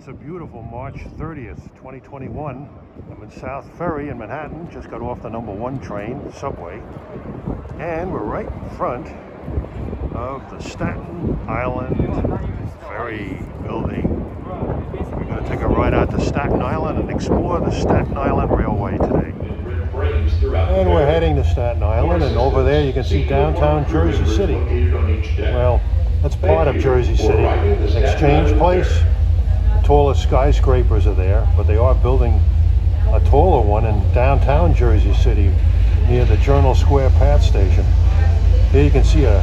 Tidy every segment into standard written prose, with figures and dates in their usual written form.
It's a beautiful March 30th, 2021. I'm in South Ferry in Manhattan. Just got off the number 1 train, subway. And we're right in front of the Staten Island Ferry building. We're going to take a ride out to Staten Island and explore the Staten Island Railway today. And we're heading to Staten Island, and over there you can see downtown Jersey City. Well, that's part of Jersey City. There's an exchange place. The tallest skyscrapers are there, but they are building a taller one in downtown Jersey City near the Journal Square Path Station. Here you can see a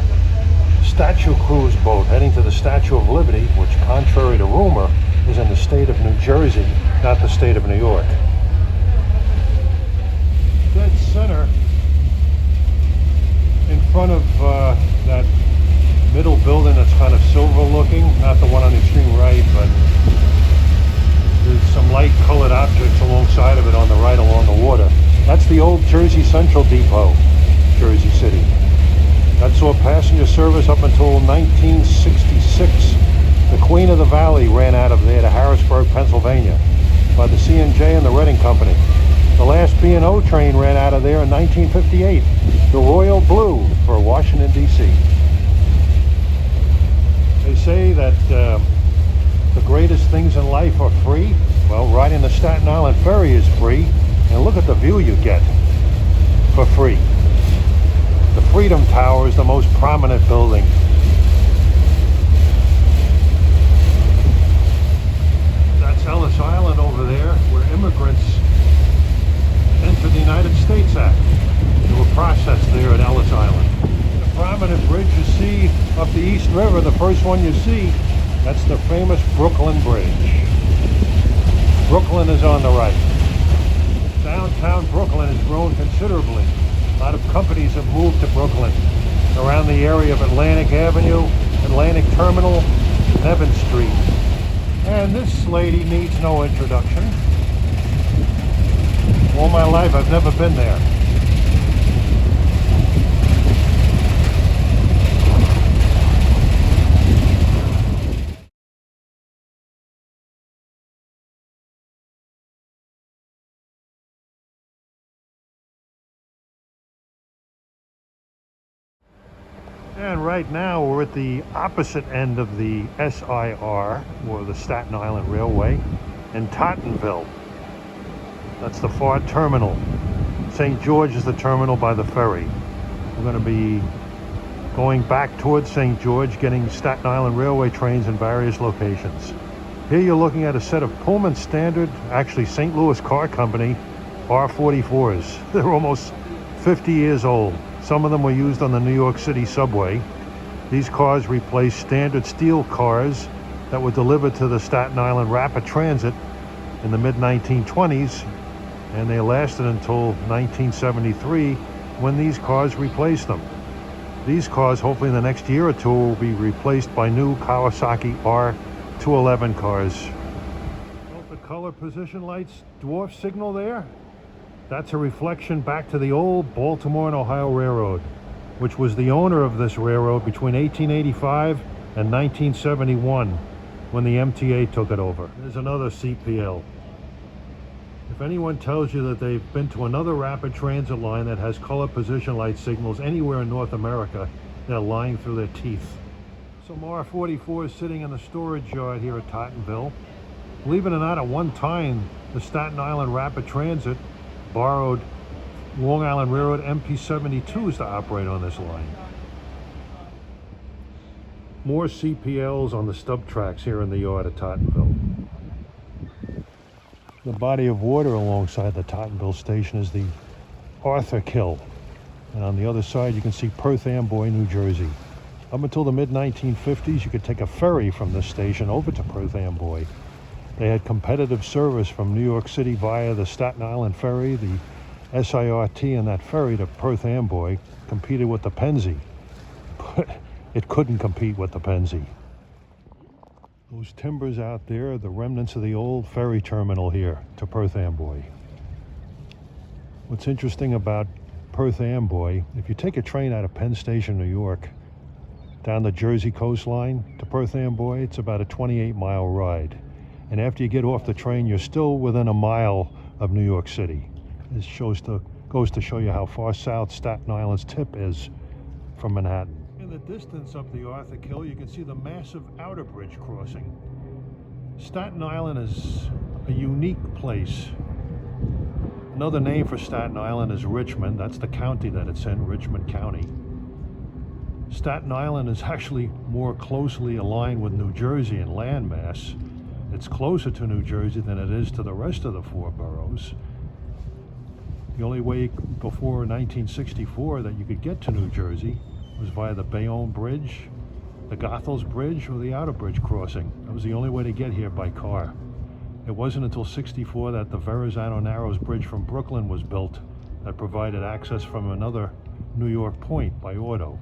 statue cruise boat heading to the Statue of Liberty, which, contrary to rumor, is in the state of New Jersey, not the state of New York. Dead center in front of that middle building that's kind of silver looking, not the one on the extreme right, but there's some light colored objects alongside of it on the right along the water. That's the old Jersey Central Depot, Jersey City. That saw passenger service up until 1966. The Queen of the Valley ran out of there to Harrisburg, Pennsylvania by the C&J and the Reading Company. The last B&O train ran out of there in 1958, the Royal Blue for Washington, D.C. They say that the greatest things in life are free. Well, riding the Staten Island Ferry is free, and look at the view you get for free. The Freedom Tower is the most prominent building. That's Ellis Island over there, where immigrants entered the United States Act. They were processed there at Ellis Island. The prominent bridge you see up the East River, the first one you see, that's the famous Brooklyn Bridge. Brooklyn is on the right. Downtown Brooklyn has grown considerably. A lot of companies have moved to Brooklyn, around the area of Atlantic Avenue, Atlantic Terminal, Nevin Street. And this lady needs no introduction. All my life I've never been there. And right now we're at the opposite end of the SIR, or the Staten Island Railway, in Tompkinsville. That's the far terminal. St. George is the terminal by the ferry. We're going to be going back towards St. George, getting Staten Island Railway trains in various locations. Here you're looking at a set of Pullman Standard, actually St. Louis Car Company, R44s. They're almost 50 years old. Some of them were used on the New York City subway. These cars replaced standard steel cars that were delivered to the Staten Island Rapid Transit in the mid-1920s, and they lasted until 1973 when these cars replaced them. These cars, hopefully in the next year or two, will be replaced by new Kawasaki R211 cars. Note the color position lights dwarf signal there? That's a reflection back to the old Baltimore and Ohio Railroad, which was the owner of this railroad between 1885 and 1971, when the MTA took it over. There's another CPL. If anyone tells you that they've been to another rapid transit line that has color position light signals anywhere in North America, they're lying through their teeth. Some R44 is sitting in the storage yard here at Tompkinsville. Believe it or not, at one time, the Staten Island Rapid Transit borrowed Long Island Railroad MP72s to operate on this line. More CPLs on the stub tracks here in the yard at Tompkinsville. The body of water alongside the Tompkinsville station is the Arthur Kill. And on the other side you can see Perth Amboy, New Jersey. Up until the mid-1950s you could take a ferry from this station over to Perth Amboy. They had competitive service from New York City via the Staten Island Ferry, the SIRT, and that ferry to Perth Amboy competed with the Pennsy. But it couldn't compete with the Pennsy. Those timbers out there are the remnants of the old ferry terminal here to Perth Amboy. What's interesting about Perth Amboy, if you take a train out of Penn Station, New York, down the Jersey coastline to Perth Amboy, it's about a 28-mile ride. and after you get off the train, you're still within a mile of New York City. This goes to show you how far south Staten Island's tip is from Manhattan. In the distance up the Arthur Kill, you can see the massive outer bridge crossing. Staten Island is a unique place. Another name for Staten Island is Richmond. That's the county that it's in, Richmond County. Staten Island is actually more closely aligned with New Jersey in landmass. It's closer to New Jersey than it is to the rest of the four boroughs. The only way before 1964 that you could get to New Jersey was via the Bayonne Bridge, the Goethals Bridge, or the Outer Bridge crossing. That was the only way to get here by car. It wasn't until '64 that the Verrazano Narrows Bridge from Brooklyn was built that provided access from another New York point by auto.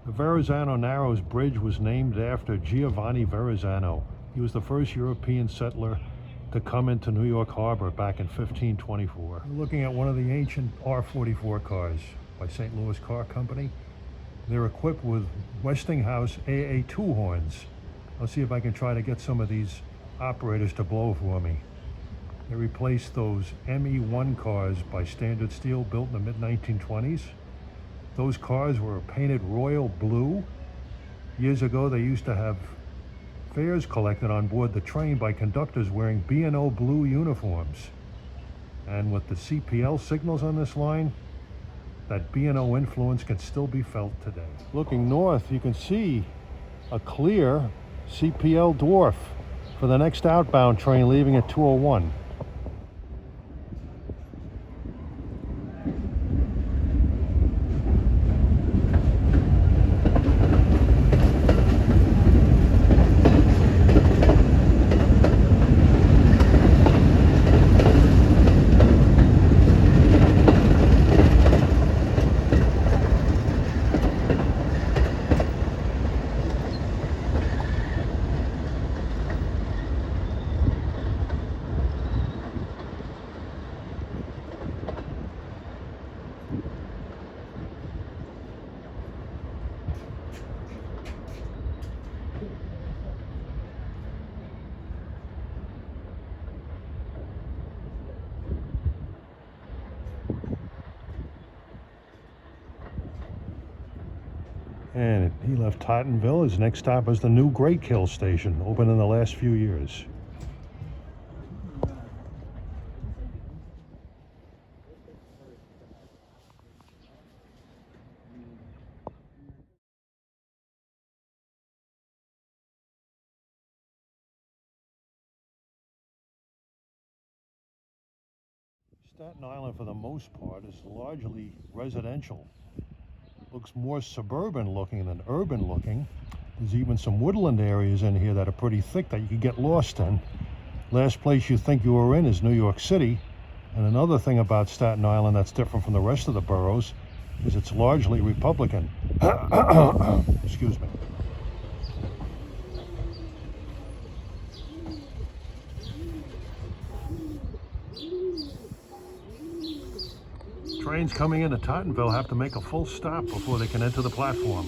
The Verrazano Narrows Bridge was named after Giovanni Verrazano. He was the first European settler to come into New York Harbor back in 1524. We're looking at one of the ancient R44 cars by St. Louis Car Company. They're equipped with Westinghouse AA2 horns. I'll see if I can try to get some of these operators to blow for me. They replaced those ME1 cars by Standard Steel built in the mid-1920s. Those cars were painted royal blue. Years ago, they used to have fares collected on board the train by conductors wearing B&O blue uniforms. And with the CPL signals on this line, that B&O influence can still be felt today. Looking north, you can see a clear CPL dwarf for the next outbound train leaving at 2:01. And he left Tottenville. His next stop is the new Great Kill station, opened in the last few years. Staten Island, for the most part, is largely residential. Looks more suburban looking than urban looking. There's even some woodland areas in here that are pretty thick that you could get lost in. Last place you think you are in is New York City. And another thing about Staten Island that's different from the rest of the boroughs is it's largely Republican. Excuse me. Trains coming into Tottenville have to make a full stop before they can enter the platform.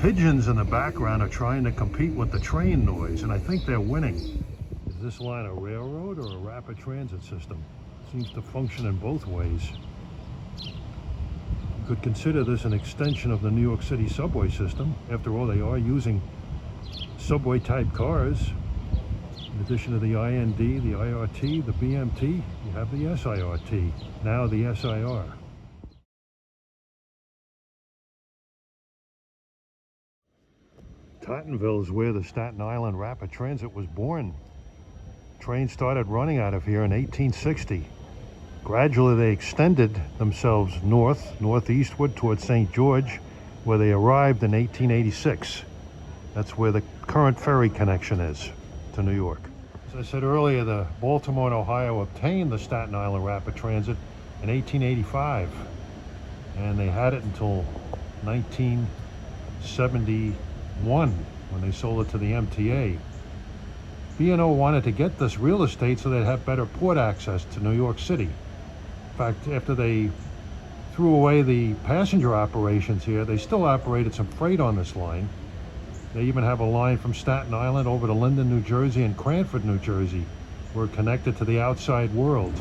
Pigeons in the background are trying to compete with the train noise, and I think they're winning. Is this line a railroad or a rapid transit system? It seems to function in both ways. You could consider this an extension of the New York City subway system. After all, they are using subway type cars. In addition to the IND, the IRT, the BMT, you have the SIRT, now the SIR. Tottenville is where the Staten Island Rapid Transit was born. Trains started running out of here in 1860. Gradually they extended themselves northeastward towards St. George, where they arrived in 1886. That's where the current ferry connection is to New York. As I said earlier, the Baltimore and Ohio obtained the Staten Island Rapid Transit in 1885, and they had it until 1971 when they sold it to the MTA. B&O wanted to get this real estate so they'd have better port access to New York City. In fact, after they threw away the passenger operations here, they still operated some freight on this line. They even have a line from Staten Island over to Linden, New Jersey and Cranford, New Jersey. We're connected to the outside world.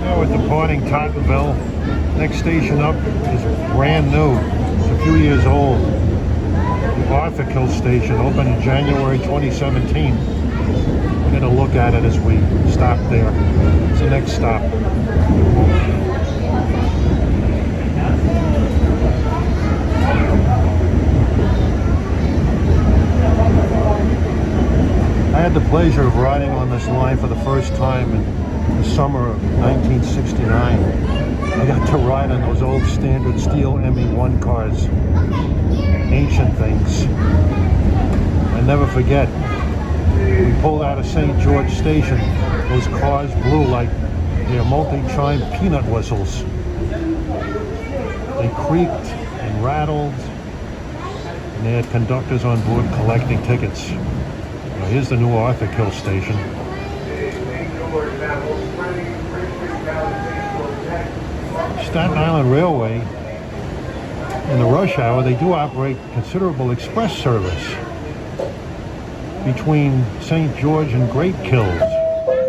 Now we're departing Tottenville. Next station up is brand new. It's a few years old. The Arthur Station opened in January 2017. We're going to look at it as we stop there. It's the next stop. I had the pleasure of riding on this line for the first time in the summer of 1969. I got to ride on those old standard steel ME1 cars, ancient things. I never forget, we pulled out of St. George Station, those cars blew like their multi-chime peanut whistles. They creaked and rattled, and they had conductors on board collecting tickets. Here's the new Arthur Kill Station. Staten Island Railway, in the rush hour, they do operate considerable express service between St. George and Great Kills.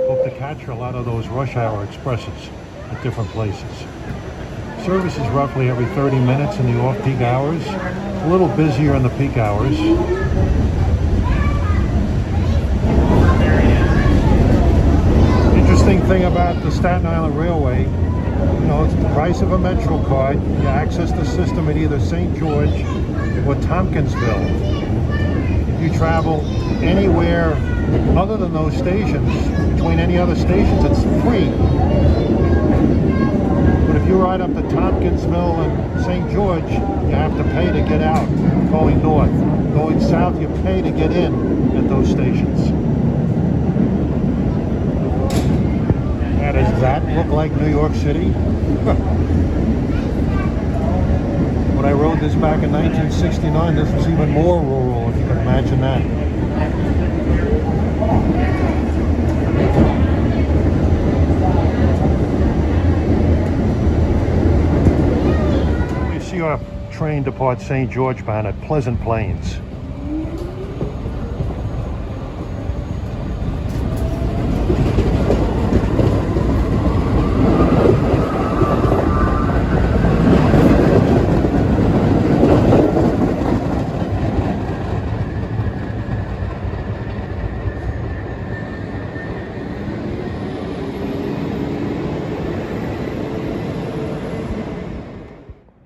Hope to capture a lot of those rush hour expresses at different places. Service is roughly every 30 minutes in the off-peak hours, a little busier in the peak hours. Interesting thing about the Staten Island Railway, you know, it's the price of a Metro card. You access the system at either St. George or Tompkinsville. If you travel anywhere other than those stations, between any other stations, it's free. But if you ride up to Tompkinsville and St. George, you have to pay to get out, going north. Going south, you pay to get in at those stations. Now, does that look like New York City? When I rode this back in 1969, this was even more rural, if you can imagine that. We see our train depart St. George bound at Pleasant Plains.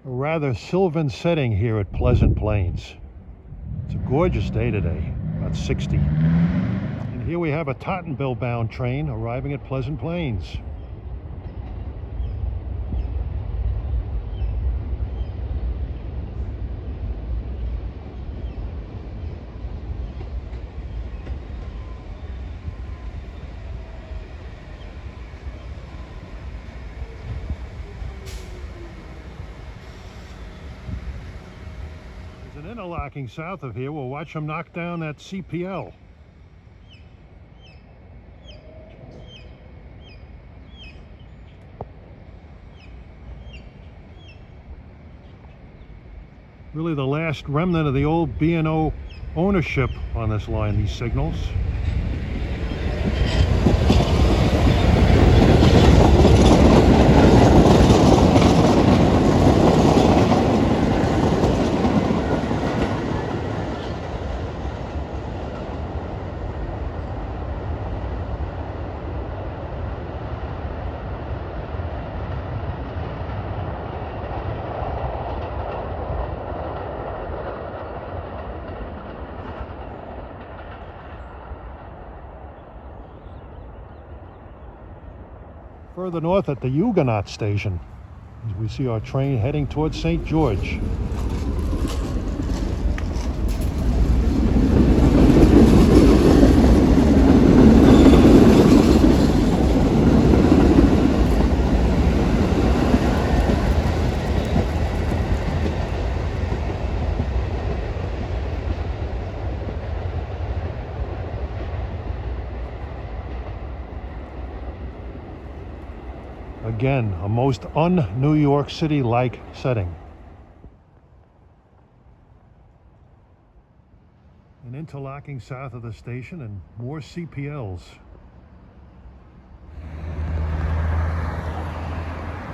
Rather sylvan setting here at Pleasant Plains. It's a gorgeous day today, about 60. And here we have a Tottenville bound train arriving at Pleasant Plains. An interlocking south of here. We'll watch them knock down that CPL. Really the last remnant of the old B&O ownership on this line, these signals. Further north at the Huguenot station, we see our train heading towards St. George. Again, a most un-New York City-like setting. An interlocking south of the station and more CPLs.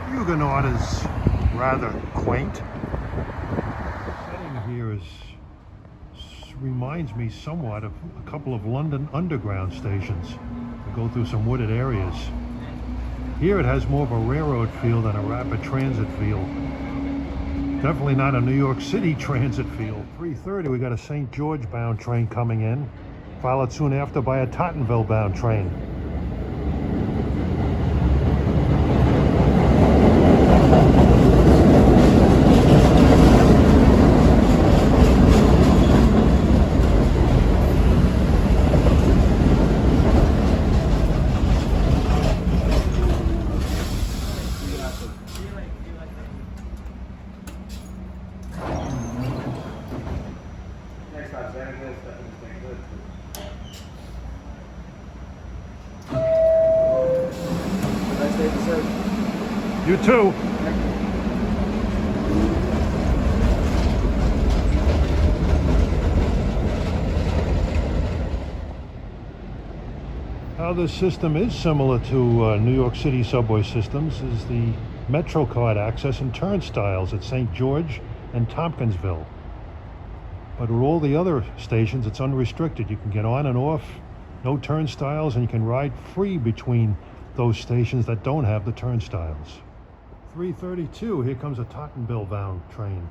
Huguenot is rather quaint. The setting here reminds me somewhat of a couple of London Underground stations that go through some wooded areas. Here it has more of a railroad feel than a rapid transit feel. Definitely not a New York City transit feel. 3:30, we got a St. George bound train coming in, followed soon after by a Tottenville bound train. You too. How this system is similar to New York City subway systems is the MetroCard access and turnstiles at St. George and Tompkinsville. But with all the other stations, it's unrestricted. You can get on and off, no turnstiles, and you can ride free between those stations that don't have the turnstiles. 3:32, here comes a Tottenville bound train.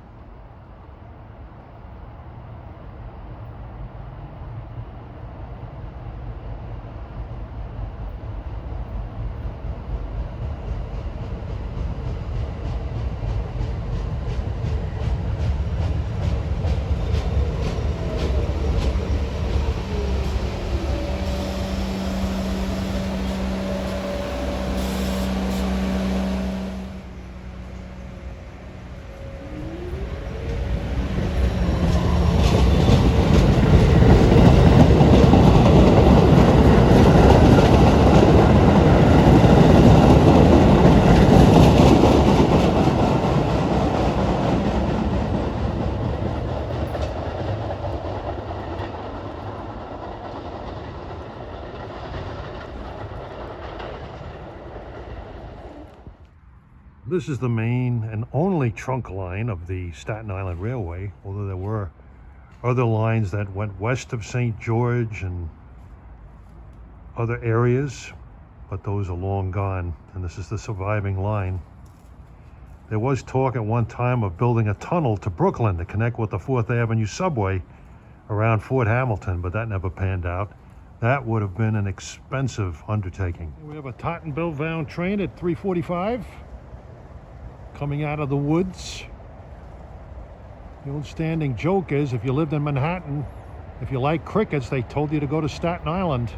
This is the main and only trunk line of the Staten Island Railway, although there were other lines that went west of St. George and other areas, but those are long gone, and this is the surviving line. There was talk at one time of building a tunnel to Brooklyn to connect with the 4th Avenue subway around Fort Hamilton, but that never panned out. That would have been an expensive undertaking. We have a Tottenville bound train at 3:45. Coming out of the woods. The old standing joke is, if you lived in Manhattan, if you like crickets, they told you to go to Staten Island.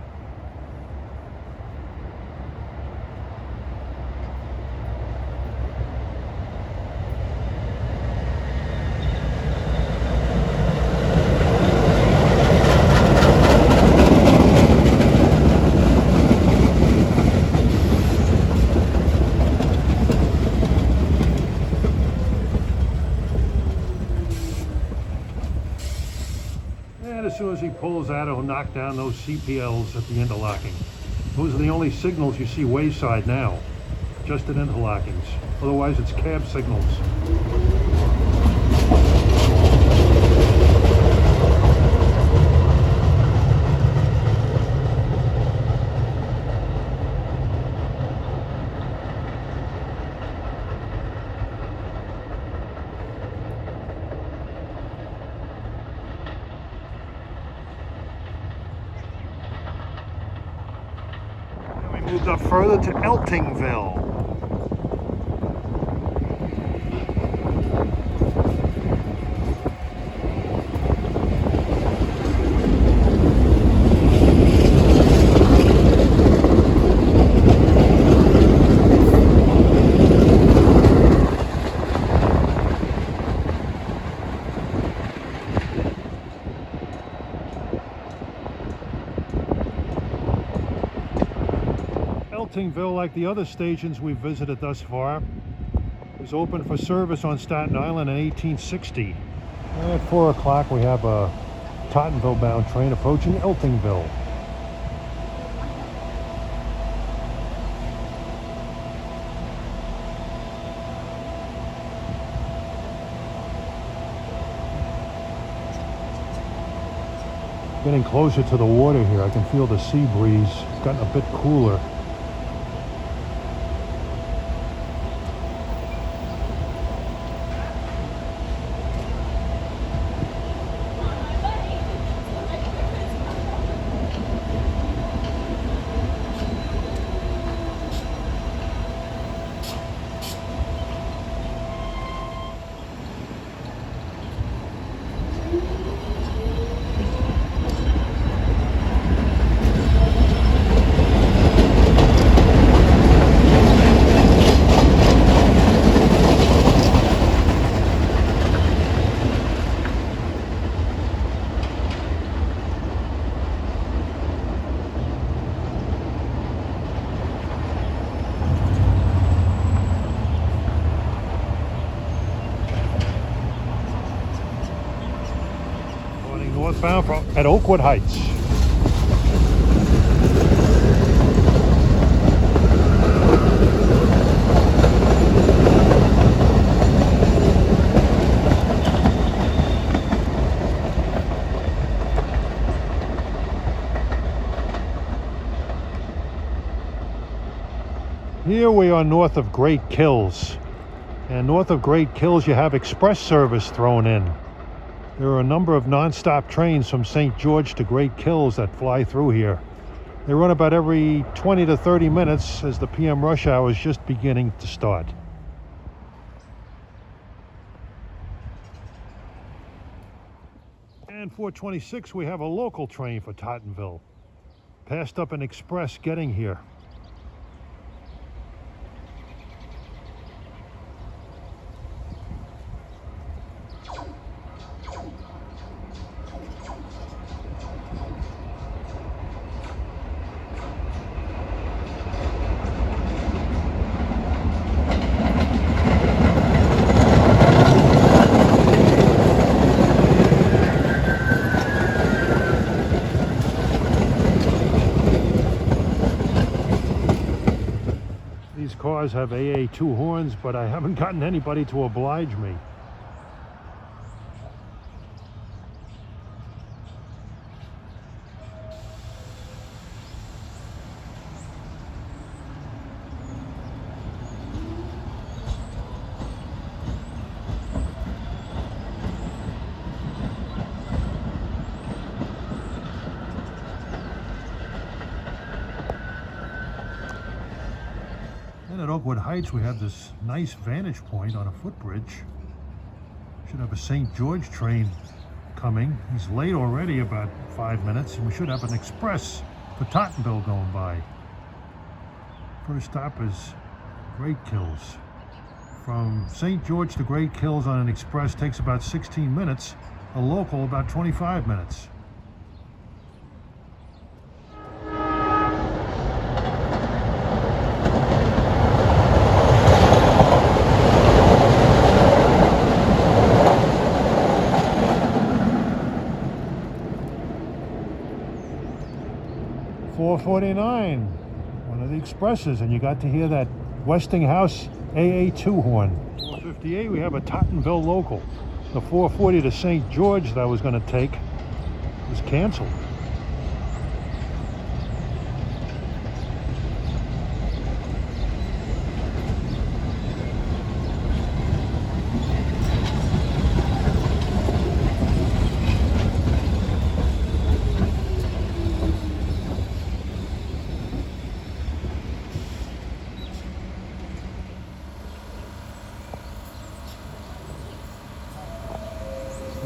As soon as he pulls out, he'll knock down those CPLs at the interlocking. Those are the only signals you see wayside now, just at interlockings. Otherwise, it's cab signals. moved up further to Eltingville. Eltingville, like the other stations we've visited thus far, was opened for service on Staten Island in 1860. And at 4 o'clock we have a Tottenville bound train approaching Eltingville. Getting closer to the water here, I can feel the sea breeze. It's gotten a bit cooler. Northbound at Oakwood Heights. Here we are north of Great Kills, and north of Great Kills you have express service thrown in. There are a number of non-stop trains from St. George to Great Kills that fly through here. They run about every 20 to 30 minutes as the PM rush hour is just beginning to start. And 426 we have a local train for Tottenville. Passed up an express getting here. These cars have AA2 horns, but I haven't gotten anybody to oblige me. At Oakwood Heights we have this nice vantage point on a footbridge. Should have a St. George train coming. He's late already, about 5 minutes, and we should have an express for Tottenville going by. First stop is Great Kills. From St. George to Great Kills on an express takes about 16 minutes, a local about 25 minutes. .49, one of the expresses, and you got to hear that Westinghouse AA2 horn. 458, we have a Tottenville local. The 440 to St. George that I was going to take was canceled.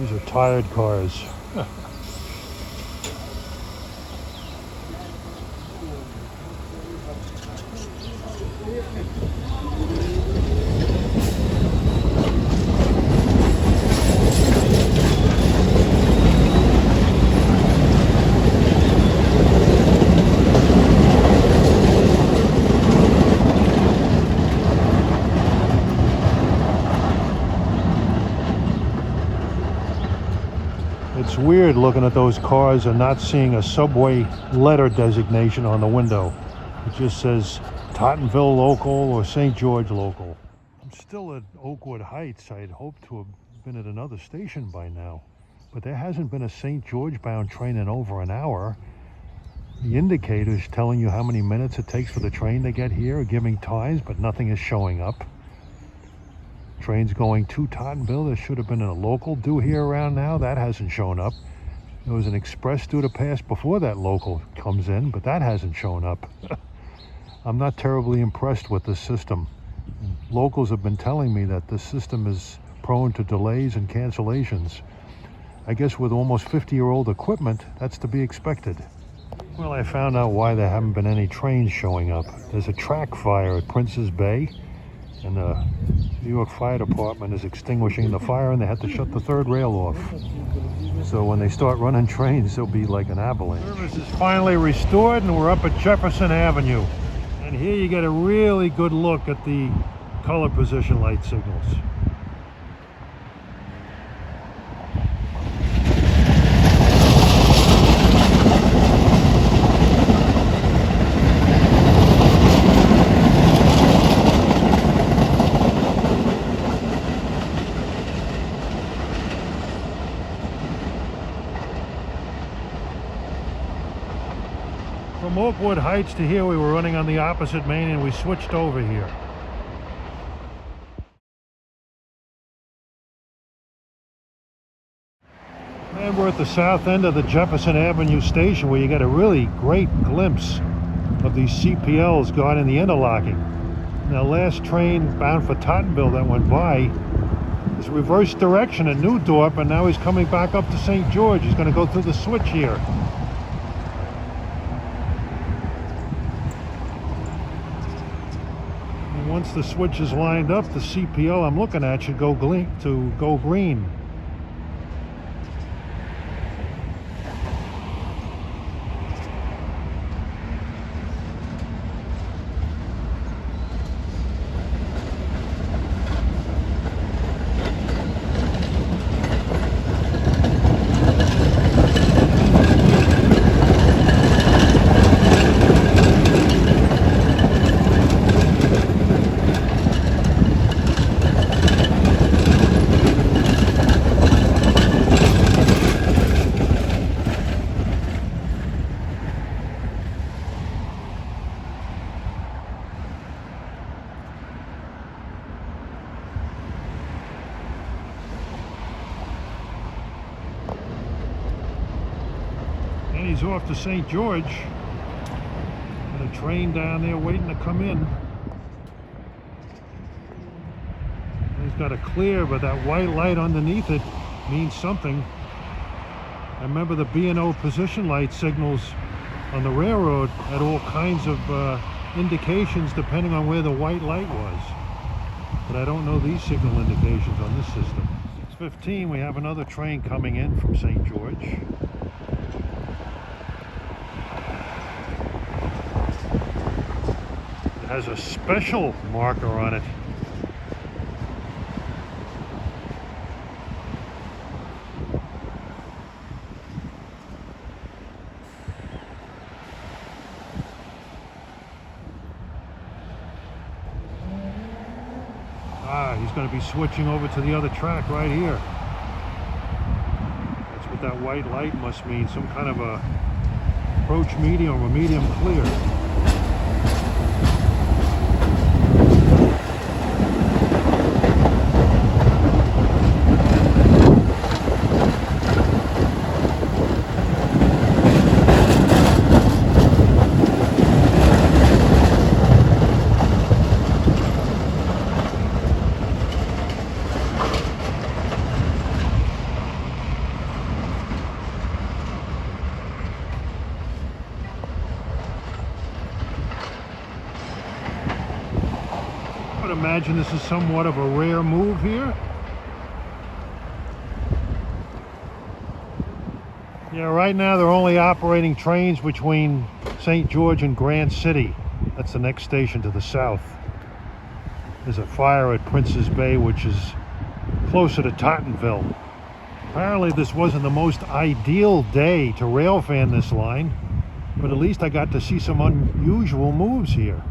These are tired cars. It's weird looking at those cars and not seeing a subway letter designation on the window. It just says Tottenville local or St. George local. I'm still at Oakwood Heights. I'd hoped to have been at another station by now, but there hasn't been a St. George bound train in over an hour. The indicator's telling you how many minutes it takes for the train to get here, giving times, but nothing is showing up. Trains going to Tottenville. There should have been a local due here around now. That hasn't shown up. There was an express due to pass before that local comes in, but that hasn't shown up. I'm not terribly impressed with this system. Locals have been telling me that this system is prone to delays and cancellations. I guess with almost 50-year-old equipment, that's to be expected. Well, I found out why there haven't been any trains showing up. There's a track fire at Prince's Bay, and the New York Fire Department is extinguishing the fire, and they had to shut the third rail off. So when they start running trains, there'll be like an avalanche. Service is finally restored, and we're up at Jefferson Avenue. And here you get a really good look at the color position light signals. From Oakwood Heights to here, we were running on the opposite main, and we switched over here. And we're at the south end of the Jefferson Avenue station, where you get a really great glimpse of these CPLs guarding the interlocking. Now, last train bound for Tottenville that went by is reverse direction at New Dorp, and now he's coming back up to St. George. He's going to go through the switch here. Once the switch is lined up, the CPL I'm looking at should go green. And he's off to St. George. And a train down there waiting to come in. And he's got a clear, but that white light underneath it means something. I remember the B&O position light signals on the railroad had all kinds of indications depending on where the white light was. But I don't know these signal indications on this system. 6:15, we have another train coming in from St. George. It has a special marker on it. He's going to be switching over to the other track right here. That's what that white light must mean, some kind of a approach medium or medium clear. imagine this is somewhat of a rare move here. Yeah, right now they're only operating trains between St. George and Grant City. That's the next station to the south. There's a fire at Prince's Bay, which is closer to Tottenville. Apparently this wasn't the most ideal day to railfan this line, but at least I got to see some unusual moves here.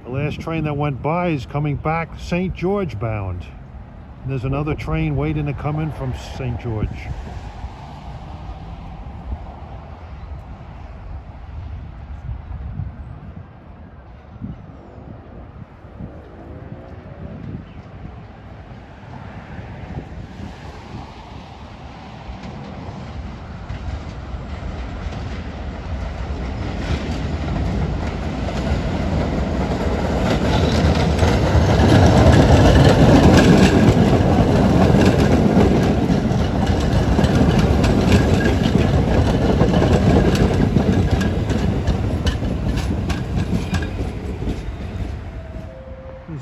The last train that went by is coming back St. George bound. And there's another train waiting to come in from St. George.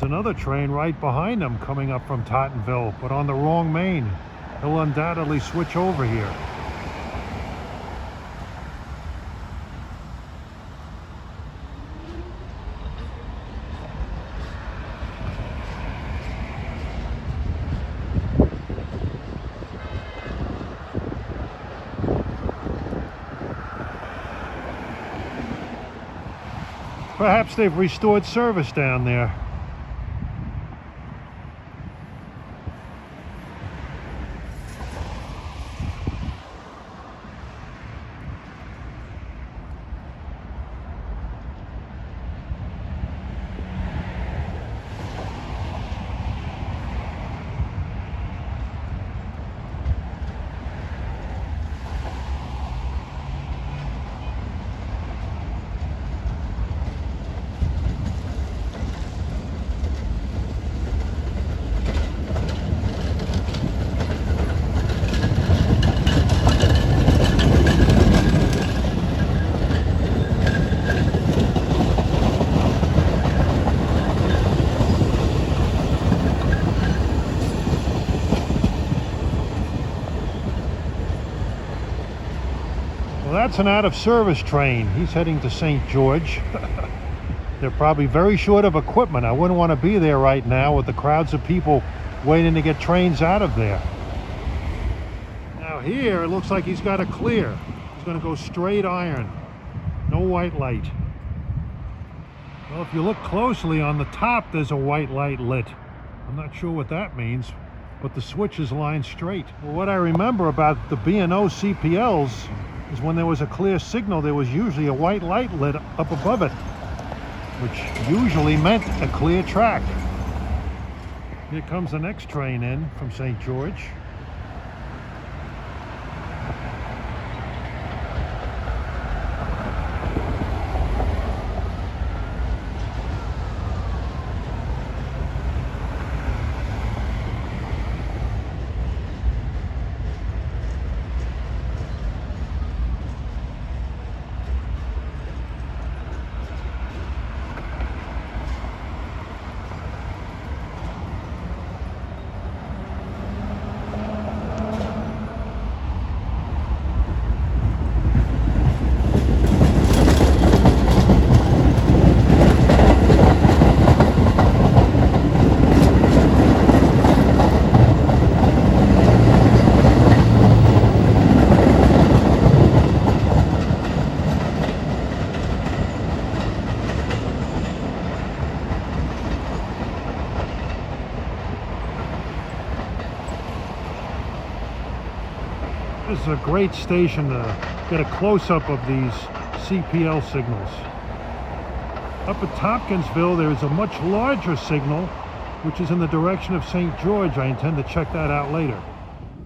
Another train right behind them coming up from Tottenville, but on the wrong main. He'll undoubtedly switch over here. Perhaps they've restored service down there. That's an out-of-service train. He's heading to St. George. They're probably very short of equipment. I wouldn't want to be there right now with the crowds of people waiting to get trains out of there. Now here, it looks like he's got a clear. He's going to go straight iron. No white light. Well, if you look closely on the top, there's a white light lit. I'm not sure what that means, but the switch is lined straight. Well, what I remember about the B&O CPLs is when there was a clear signal, there was usually a white light lit up above it, which usually meant a clear track. Here comes the next train in from St. George. This is a great station to get a close-up of these CPL signals. Up at Tompkinsville, there is a much larger signal, which is in the direction of St. George. I intend to check that out later.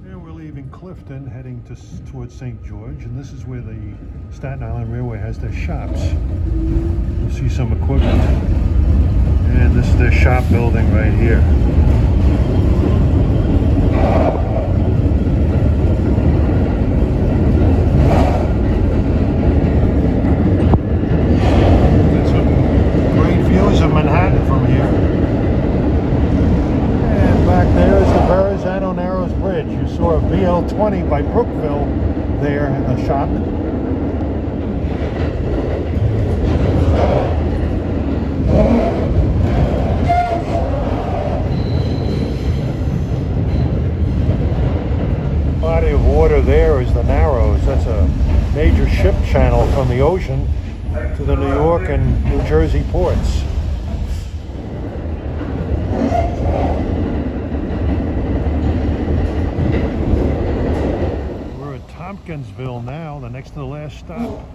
Here we're leaving Clifton, heading towards St. George, and this is where the Staten Island Railway has their shops. You'll see some equipment. And this is their shop building right here. by Brookville there in the shop. Body of water there is the Narrows. That's a major ship channel from the ocean to the New York and New Jersey ports. We're at Tompkinsville now, the next to the last stop.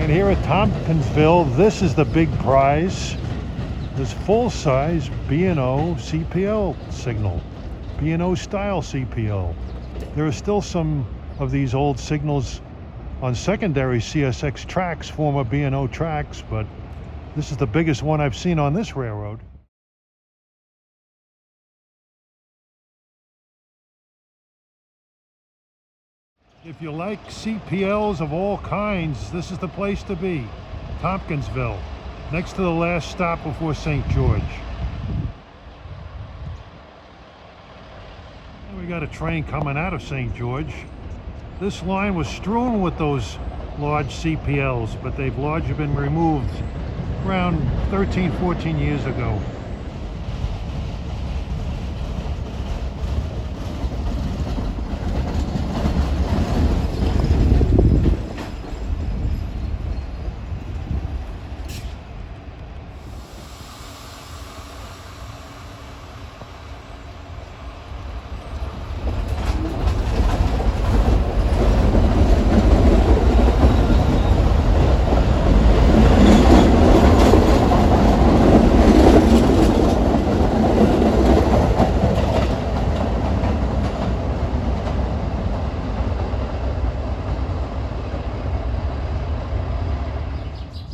Here at Tompkinsville, this is the big prize. This full-size B&O CPL signal, B&O style CPL. There are still some of these old signals on secondary CSX tracks, former B&O tracks, but this is the biggest one I've seen on this railroad. If you like CPLs of all kinds, this is the place to be. Tompkinsville, next to the last stop before St. George. And we got a train coming out of St. George. This line was strewn with those large CPLs, but they've largely been removed around 13, 14 years ago.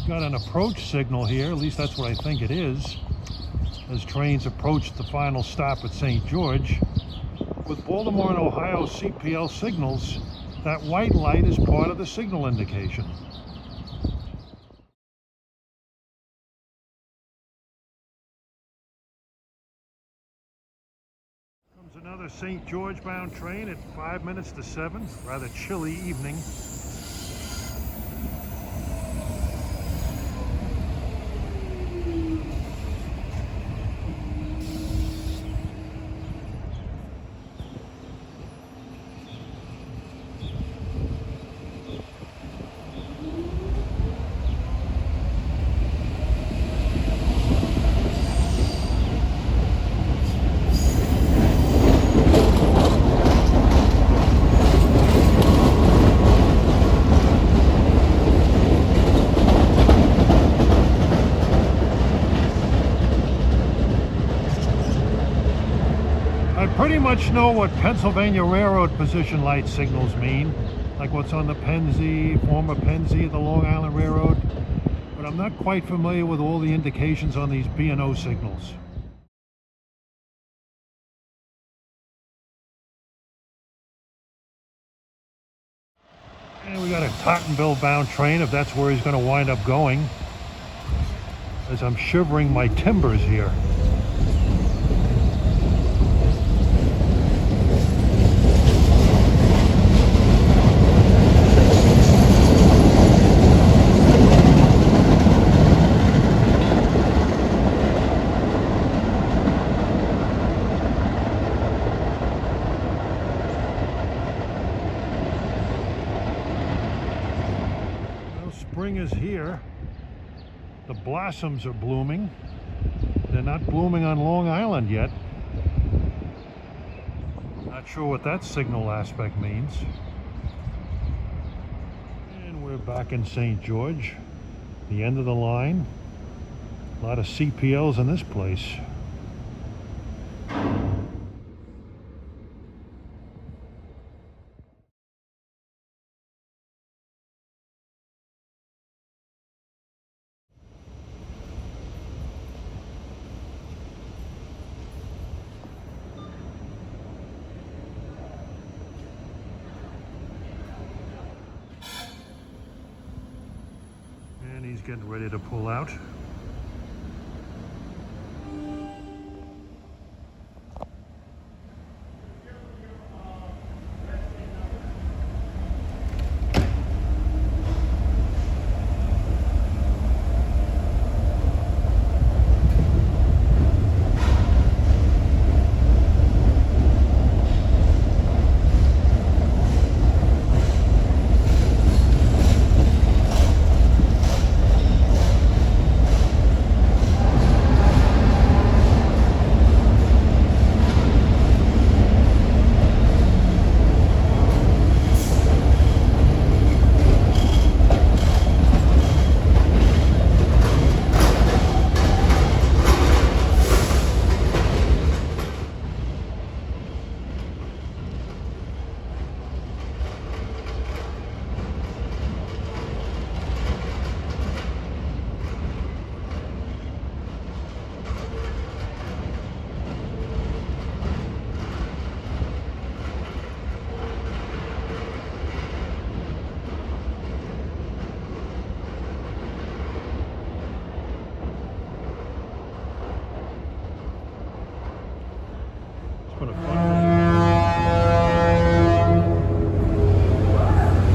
Got an approach signal here, at least that's what I think it is, as trains approach the final stop at St. George. With Baltimore and Ohio CPL signals, that white light is part of the signal indication. Comes another St. George bound train at 5 minutes to 7, rather chilly evening. Pretty much know what Pennsylvania Railroad position light signals mean, like what's on the Pennsy, former Pennsy, the Long Island Railroad, but I'm not quite familiar with all the indications on these B&O signals. And we got a Tottenville bound train, if that's where he's going to wind up going, as I'm shivering my timbers here. Spring is here. The blossoms are blooming. They're not blooming on Long Island yet. Not sure what that signal aspect means. And we're back in St. George, the end of the line. A lot of CPLs in this place. getting ready to pull out.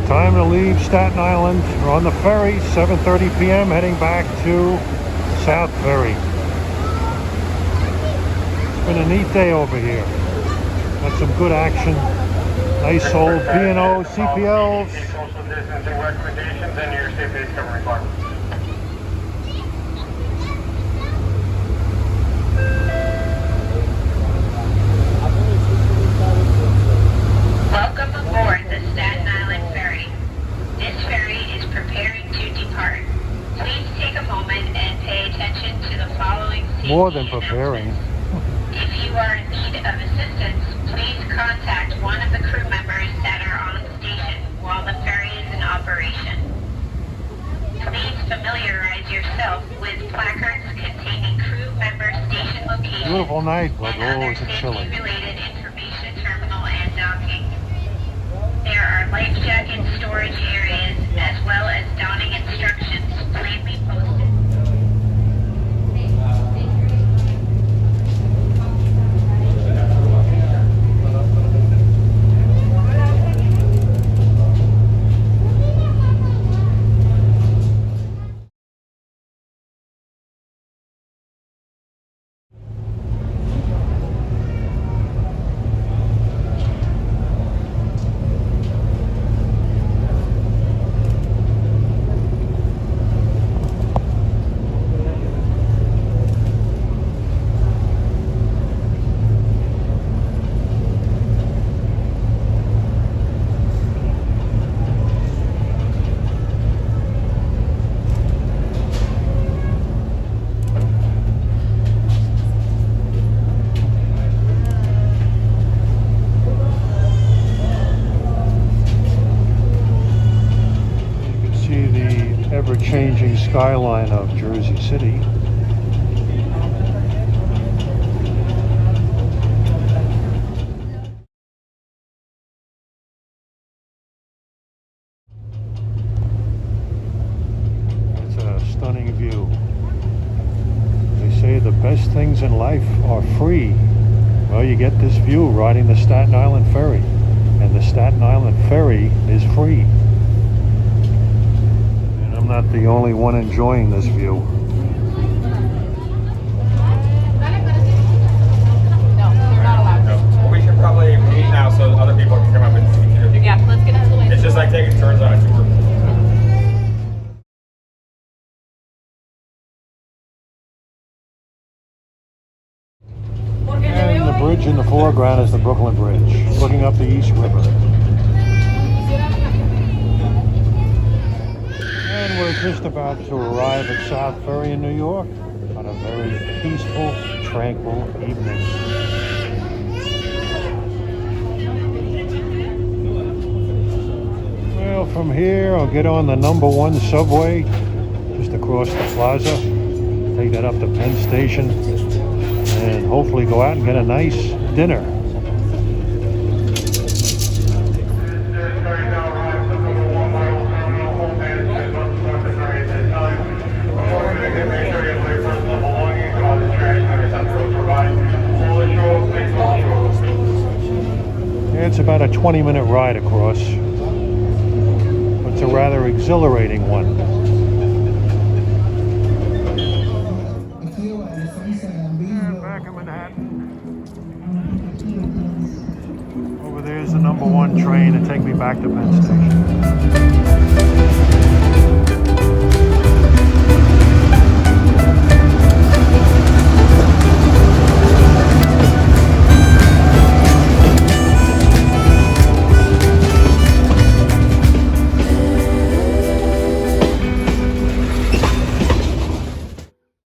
Time to leave Staten Island. We're on the ferry, 7:30 p.m. heading back to South Ferry. It's been a neat day over here. Got some good action. Nice old B&O CPLs. Social distancing recommendations and your safety cover requirements. Welcome aboard the Staten Island Ferry. This ferry is preparing to depart. Please take a moment and pay attention to the following safety More than preparing. announcements. If you are in need of assistance, please contact one of the crew members that are on station while the ferry is in operation. Please familiarize yourself with placards containing crew member station locations Beautiful night, but and oh, other is it chilly. safety-related information terminal and docking. There are life jacket storage areas as well as donning instructions plainly posted. Ever-changing skyline of Jersey City. It's a stunning view. They say the best things in life are free. Well, you get this view riding the Staten Island Ferry, and the Staten Island Ferry is free. I'm not the only one enjoying this view. No, they're not allowed to. Well, we should probably meet now so other people can come up and see you. Yeah, let's get out of the way. It's just like taking turns on a tour. And the bridge in the foreground is the Brooklyn Bridge, looking up the East River. And we're just about to arrive at South Ferry in New York on a very peaceful, tranquil evening. Well, from here I'll get on the #1 subway just across the plaza, take that up to Penn Station, and hopefully go out and get a nice dinner. about a 20-minute ride across. It's a rather exhilarating one. And back in Manhattan. Over there's the #1 train to take me back to Penn Station.